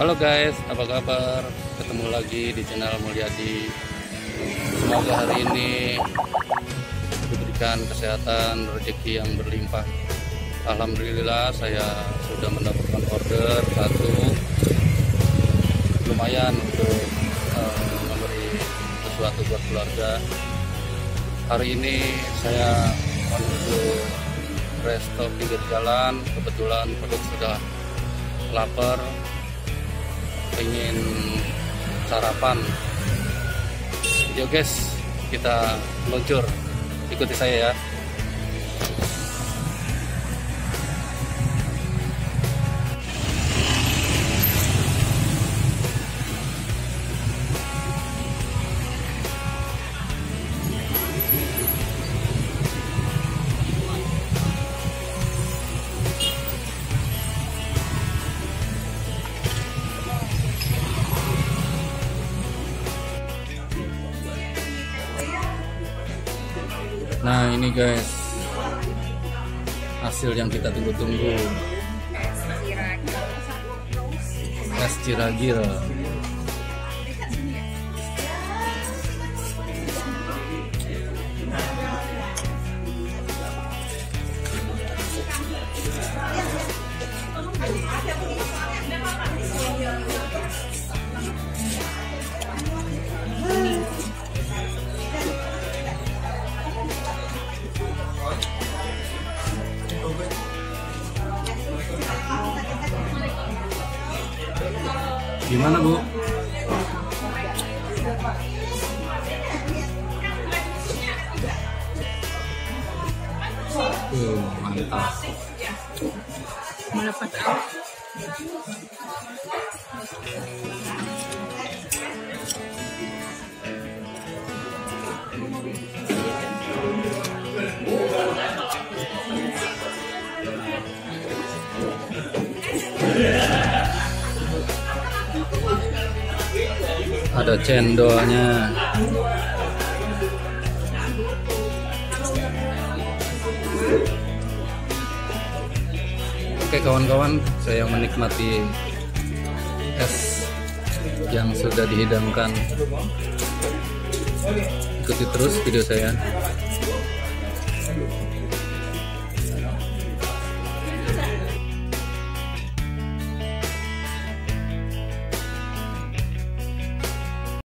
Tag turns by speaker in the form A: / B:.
A: Halo guys, apa kabar? Ketemu lagi di channel Mulyadi. Semoga hari ini diberikan kesehatan, rezeki yang berlimpah. Alhamdulillah saya sudah mendapatkan order satu, lumayan untuk memberi sesuatu buat keluarga. Hari ini saya menuju resto pinggir jalan, kebetulan perut sudah lapar, ingin sarapan. Yuk guys, kita meluncur, ikuti saya ya. Nah ini guys, hasil yang kita tunggu-tunggu, es Ciragil. Gimana Bu? Mantap.
B: Melepas
A: Ada cendolnya. Oke kawan-kawan, saya menikmati es yang sudah dihidangkan. Ikuti terus video saya.